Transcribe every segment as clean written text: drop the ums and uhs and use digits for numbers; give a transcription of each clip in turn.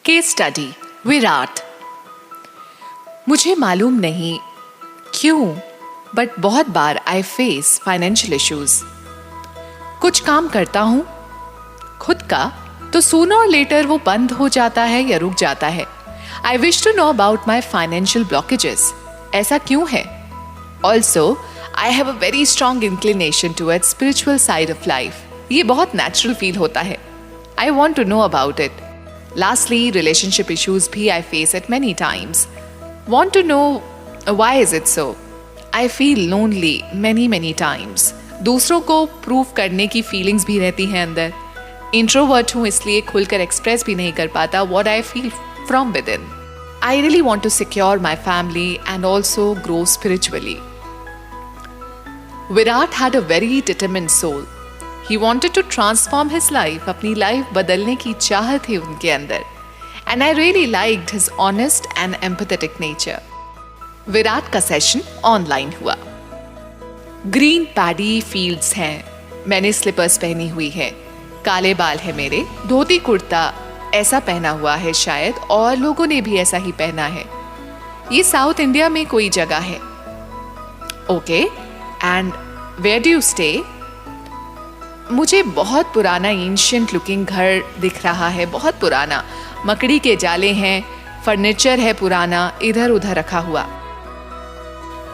Case study Virat. मुझे मालूम नहीं क्यों बट बहुत बार आई फेस फाइनेंशियल इश्यूज। कुछ काम करता हूँ खुद का तो सूनर और लेटर वो बंद हो जाता है या रुक जाता है। I wish to know about my financial blockages. ऐसा क्यों है? Also I have a very strong inclination towards spiritual side of life. ये बहुत नेचुरल फील होता है। I want to know about it. Lastly relationship issues भी I face at many times. Want to know why is it so? I feel lonely many times. दूसरों को prove करने की feelings भी रहती हैं अंदर। इंट्रोवर्ट हूँ इसलिए खुलकर एक्सप्रेस भी नहीं कर पाता what I feel from within. I really want to secure my family and also grow spiritually. Virat had a very determined soul. He wanted to transform his life. अपनी लाइफ बदलने की चाह थी उनके अंदर। And I really liked his honest and empathetic nature. Virat का session online हुआ। Green paddy fields हैं। मैंने स्लीपर्स पहनी हुई है। काले बाल है मेरे। धोती कुर्ता ऐसा पहना हुआ है शायद, और लोगों ने भी ऐसा ही पहना है। ये साउथ इंडिया में कोई जगह है। Okay, and where do you stay? मुझे बहुत पुराना एंशिएंट लुकिंग घर दिख रहा है, बहुत पुराना। मकड़ी के जाले हैं, फर्नीचर है पुराना इधर उधर रखा हुआ।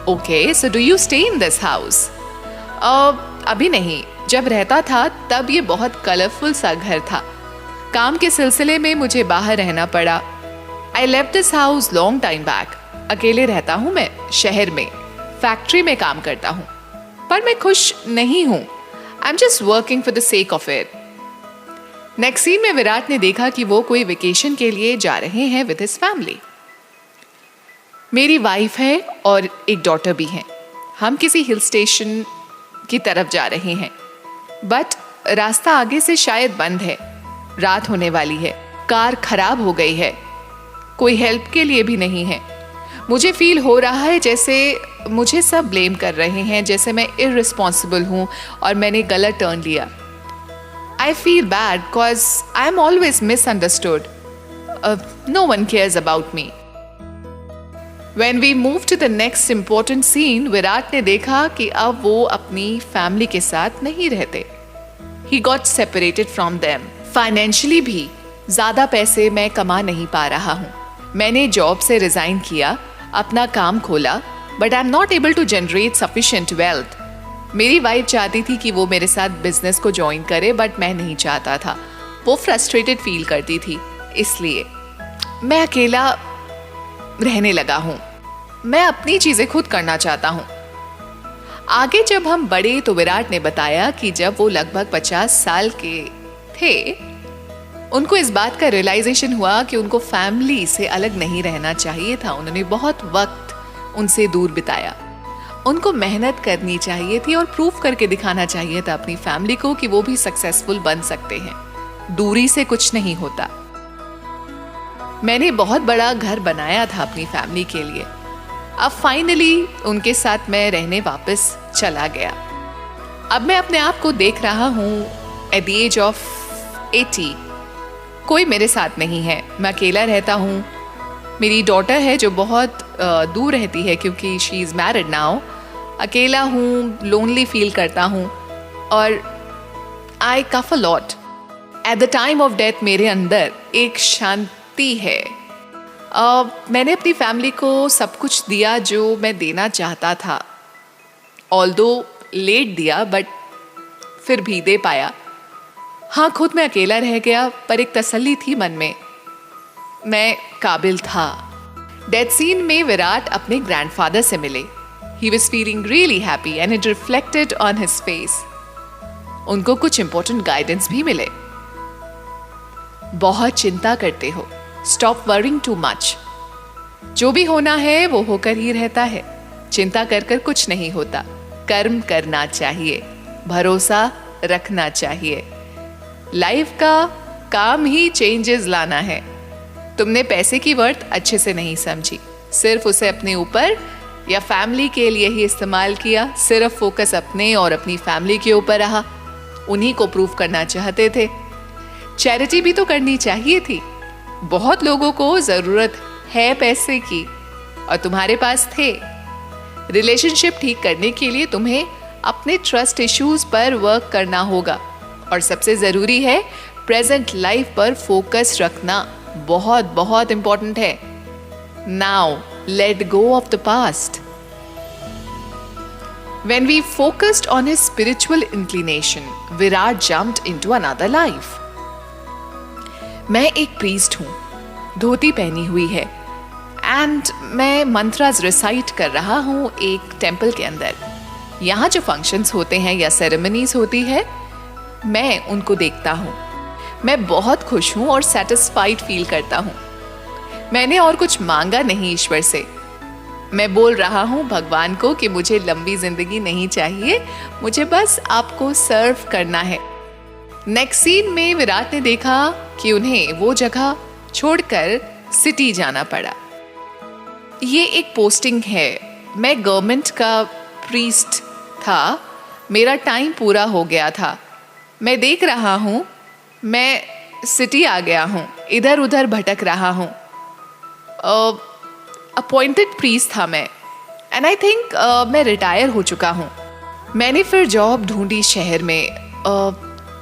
Okay, so do you stay in this house? अभी नहीं, जब रहता था तब ये बहुत कलरफुल सा घर था। काम के सिलसिले में मुझे बाहर रहना पड़ा। I left this house long time back. अकेले रहता हूँ मैं शहर में, फैक्ट्री में काम करता हूँ, पर मैं खुश नहीं हूँ। I'm just working for the sake of it. Next scene में विराट ने देखा कि वो कोई वेकेशन के लिए जा रहे हैं with his family. मेरी वाइफ है और एक डॉटर भी है। हम किसी हिल स्टेशन की तरफ जा रहे हैं, बट रास्ता आगे से शायद बंद है। रात होने वाली है, कार खराब हो गई है, कोई हेल्प के लिए भी नहीं है। मुझे फील हो रहा है जैसे मुझे सब ब्लेम कर रहे हैं, जैसे मैं इररिस्पॉन्सिबल हूँ और मैंने गलत टर्न लिया। I feel bad because I am always misunderstood. No one cares about me. When we move to the next important scene, Virat ने देखा कि अब वो अपनी फैमिली के साथ नहीं रहते। He got separated from them. Financially भी ज़्यादा पैसे मैं कमा नहीं पा रहा हूँ। मैंने जॉब से रिज़ाइन किया, अपना काम खोला, but I am not able to generate sufficient wealth. मेरी वाइफ चाहती थी कि वो मेरे साथ बिजनेस को ज्वाइन करे, बट मैं नहीं चाहता था। वो फ्रस्ट्रेटेड फील करती थी, इसलिए मैं अकेला रहने लगा हूँ। मैं अपनी चीज़ें खुद करना चाहता हूँ। आगे जब हम बढ़े तो विराट ने बताया कि जब वो लगभग 50 साल के थे, उनको इस बात का रियलाइजेशन हुआ कि उनको फैमिली से अलग नहीं रहना चाहिए था। उन्होंने बहुत वक्त उनसे दूर बिताया। उनको मेहनत करनी चाहिए थी और प्रूफ करके दिखाना चाहिए था अपनी फैमिली को कि वो भी सक्सेसफुल बन सकते हैं। दूरी से कुछ नहीं होता। मैंने बहुत बड़ा घर बनाया था अपनी फैमिली के लिए। अब फाइनली उनके साथ मैं रहने वापस चला गया। अब मैं अपने आप को देख रहा हूँ एट द एज ऑफ 80। कोई मेरे साथ नहीं है, मैं अकेला रहता हूँ। मेरी डॉटर है जो बहुत दूर रहती है क्योंकि शी इज़ मैरिड नाउ। अकेला हूँ, लोनली फील करता हूँ और I cough a lot. At the time of death मेरे अंदर एक शांति है। मैंने अपनी फैमिली को सब कुछ दिया जो मैं देना चाहता था। ऑल्दो लेट दिया, बट फिर भी दे पाया। हाँ, खुद मैं अकेला रह गया, पर एक तसल्ली थी मन में, मैं काबिल था। डेथ सीन में विराट अपने ग्रैंडफादर से मिले। He was feeling really happy and it reflected on his face. उनको कुछ इंपॉर्टेंट गाइडेंस भी मिले। बहुत चिंता करते हो, स्टॉप वरिंग टू मच। जो भी होना है वो होकर ही रहता है। चिंता कर कर कुछ नहीं होता। कर्म करना चाहिए, भरोसा रखना चाहिए। लाइफ का काम ही चेंजेस लाना है। तुमने पैसे की वर्थ अच्छे से नहीं समझी, सिर्फ उसे अपने ऊपर या फैमिली के लिए ही इस्तेमाल किया। सिर्फ फोकस अपने और अपनी फैमिली के ऊपर रहा। उन्हीं को प्रूव करना चाहते थे। चैरिटी भी तो करनी चाहिए थी। बहुत लोगों को जरूरत है पैसे की और तुम्हारे पास थे। रिलेशनशिप ठीक करने के लिए तुम्हें अपने ट्रस्ट इश्यूज पर वर्क करना होगा और सबसे जरूरी है प्रेजेंट लाइफ पर फोकस रखना, बहुत बहुत इंपॉर्टेंट है। Now let go of the past. When we focused on his spiritual inclination, Virat jumped into another life. मैं एक priest हूँ, धोती पहनी हुई है and मैं मंत्रास रिसाइट कर रहा हूँ एक टेम्पल के अंदर। यहाँ जो फंक्शंस होते हैं या सेरेमनीज होती है, मैं उनको देखता हूँ। मैं बहुत खुश हूँ और सेटिस्फाइड फील करता हूँ। मैंने और कुछ मांगा नहीं ईश्वर से। मैं बोल रहा हूँ भगवान को कि मुझे लंबी जिंदगी नहीं चाहिए, मुझे बस आपको सर्व करना है। नेक्स्ट सीन में विराट ने देखा कि उन्हें वो जगह छोड़कर सिटी जाना पड़ा। ये एक पोस्टिंग है। मैं गवर्नमेंट का प्रीस्ट था, मेरा टाइम पूरा हो गया था। मैं देख रहा हूँ, मैं सिटी आ गया हूँ, इधर उधर भटक रहा हूँ। अपॉइंटेड प्रीस्ट था मैं एंड आई थिंक मैं रिटायर हो चुका हूँ। मैंने फिर जॉब ढूंढी शहर में,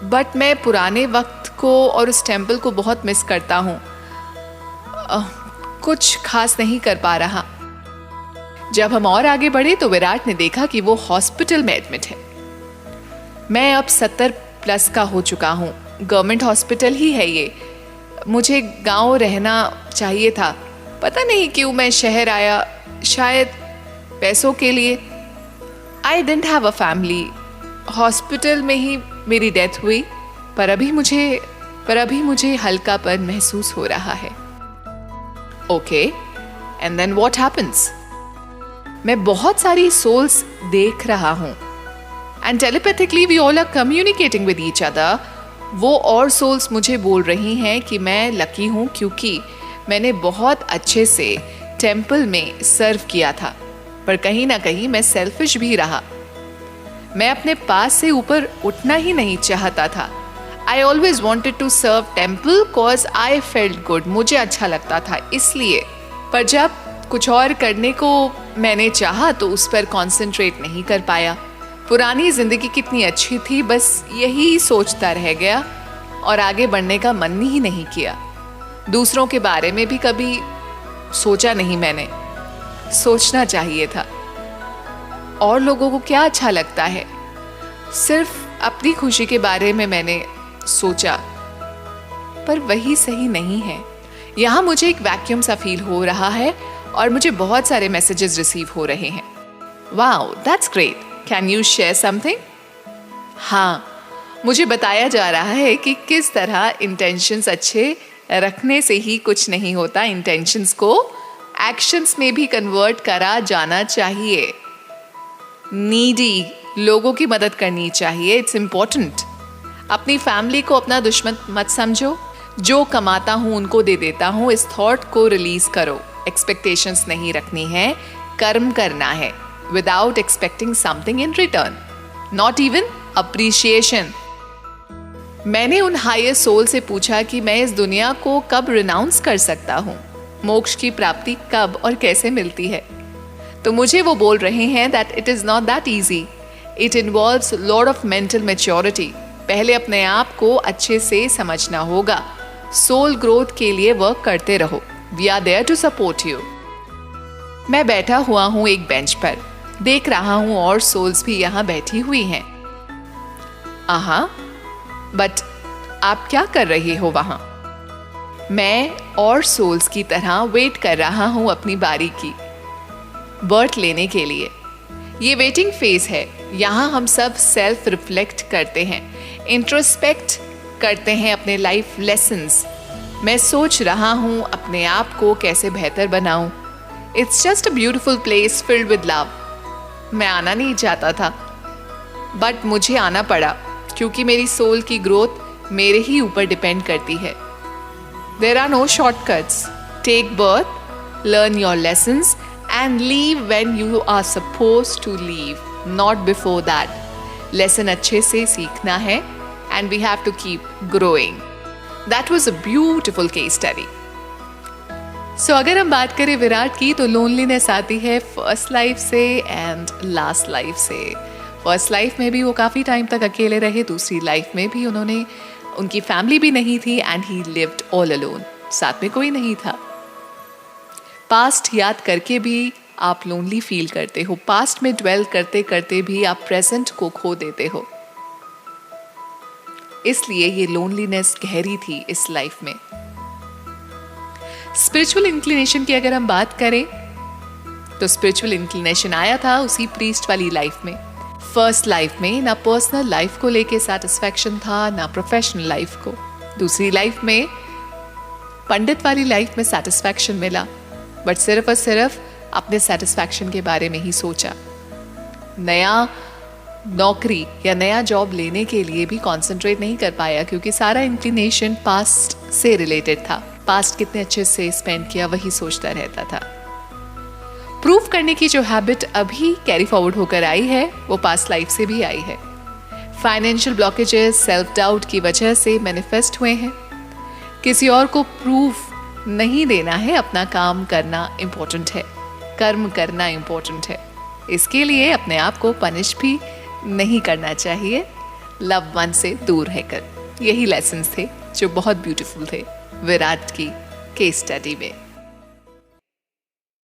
बट मैं पुराने वक्त को और उस टेम्पल को बहुत मिस करता हूँ। कुछ खास नहीं कर पा रहा। जब हम और आगे बढ़े तो विराट ने देखा कि वो हॉस्पिटल में एडमिट है। मैं अब 70+ का हो चुका हूँ। गवर्नमेंट हॉस्पिटल ही है ये। मुझे गांव रहना चाहिए था। पता नहीं क्यों मैं शहर आया, शायद पैसों के लिए। I didn't have a family. Hospital में ही मेरी डेथ हुई, पर अभी मुझे हल्कापन महसूस हो रहा है। Okay, and then what happens? मैं बहुत सारी सोल्स देख रहा हूँ and telepathically we all are communicating with each other. वो और सोल्स मुझे बोल रही हैं कि मैं लकी हूँ क्योंकि मैंने बहुत अच्छे से टेम्पल में सर्व किया था, पर कहीं ना कहीं मैं सेल्फिश भी रहा। मैं अपने पास से ऊपर उठना ही नहीं चाहता था। I always wanted to serve temple cause I felt good. मुझे अच्छा लगता था इसलिए। पर जब कुछ और करने को मैंने चाहा तो उस पर कॉन्सेंट्रेट नहीं कर पाया। पुरानी जिंदगी कितनी अच्छी थी, बस यही सोचता रह गया और आगे बढ़ने का मन ही नहीं किया। दूसरों के बारे में भी कभी सोचा नहीं मैंने। सोचना चाहिए था। और लोगों को क्या अच्छा लगता है, सिर्फ अपनी खुशी के बारे में मैंने सोचा, पर वही सही नहीं है। यहाँ मुझे एक वैक्यूम सा फील हो रहा है और मुझे बहुत सारे मैसेजेस रिसीव हो रहे हैं। Wow, that's great. Can you share something? हाँ, मुझे बताया जा रहा है कि किस तरह इंटेंशंस अच्छे रखने से ही कुछ नहीं होता। इंटेंशंस को एक्शंस में भी कन्वर्ट करा जाना चाहिए। नीडी लोगों की मदद करनी चाहिए। It's important. अपनी फैमिली को अपना दुश्मन मत समझो। जो कमाता हूँ उनको दे देता हूँ, इस थॉट को रिलीज करो। एक्सपेक्टेशंस नहीं रखनी है, कर्म करना है without expecting something in return, not even appreciation. मैंने उन हायर सोल से पूछा कि मैं इस दुनिया को कब रिनाउंस कर सकता हूँ, मोक्ष की प्राप्ति कब और कैसे मिलती है। तो मुझे वो बोल रहे हैं that it is not that easy, it involves lot of mental maturity. पहले अपने आप को अच्छे से समझना होगा। सोल ग्रोथ के लिए वर्क करते रहो। We are there to support you. मैं बैठा हुआ हूँ एक बेंच पर, देख रहा हूँ और सोल्स भी यहाँ बैठी हुई हैं। बट आप क्या कर रहे हो वहाँ? मैं और सोल्स की तरह वेट कर रहा हूँ अपनी बारी की, बर्थ लेने के लिए। ये वेटिंग फेज है। यहाँ हम सब सेल्फ रिफ्लेक्ट करते हैं, इंट्रोस्पेक्ट करते हैं अपने लाइफ लेसन्स। मैं सोच रहा हूँ अपने आप को कैसे बेहतर बनाऊं। It's just a beautiful place filled with love. मैं आना नहीं चाहता था, बट मुझे आना पड़ा क्योंकि मेरी सोल की ग्रोथ मेरे ही ऊपर डिपेंड करती है। There are no shortcuts. Take birth, learn your lessons and leave when you are supposed to leave, not before that. Lesson अच्छे से सीखना है and we have to keep growing. That was a beautiful case study. सो अगर हम बात करें विराट की, तो लोनलीनेस आती है फर्स्ट लाइफ से एंड लास्ट लाइफ से। फर्स्ट लाइफ में भी वो काफ़ी टाइम तक अकेले रहे, दूसरी लाइफ में भी उनकी फैमिली भी नहीं थी and he lived all alone, साथ में कोई नहीं था। पास्ट याद करके भी आप लोनली फील करते हो, पास्ट में ड्वेल करते करते भी आप प्रेजेंट को खो देते हो, इसलिए ये लोनलीनेस गहरी थी इस लाइफ में। स्पिरिचुअल इंक्लिनेशन की अगर हम बात करें तो स्पिरिचुअल इंक्लिनेशन आया था उसी प्रीस्ट वाली लाइफ में। फर्स्ट लाइफ में ना पर्सनल लाइफ को लेके सेटिस्फैक्शन था, ना प्रोफेशनल लाइफ को। दूसरी लाइफ में, पंडित वाली लाइफ में सेटिस्फैक्शन मिला, बट सिर्फ और सिर्फ अपने सेटिस्फैक्शन के बारे में ही सोचा। नया नौकरी या नया जॉब लेने के लिए भी कॉन्सेंट्रेट नहीं कर पाया, क्योंकि सारा इंक्लिनेशन पास्ट से रिलेटेड था। पास्ट कितने अच्छे से स्पेंड किया वही सोचता रहता था। प्रूव करने की जो हैबिट अभी कैरी फॉरवर्ड होकर आई है वो पास्ट लाइफ से भी आई है। फाइनेंशियल ब्लॉकेजेस सेल्फ डाउट की वजह से मैनिफेस्ट हुए हैं। किसी और को प्रूफ नहीं देना है, अपना काम करना इंपॉर्टेंट है, कर्म करना इंपॉर्टेंट है। इसके लिए अपने आप को पनिश भी नहीं करना चाहिए, लव वन से दूर रहकर। यही लेसन्स थे जो बहुत ब्यूटीफुल थे विराट की केस स्टडी में।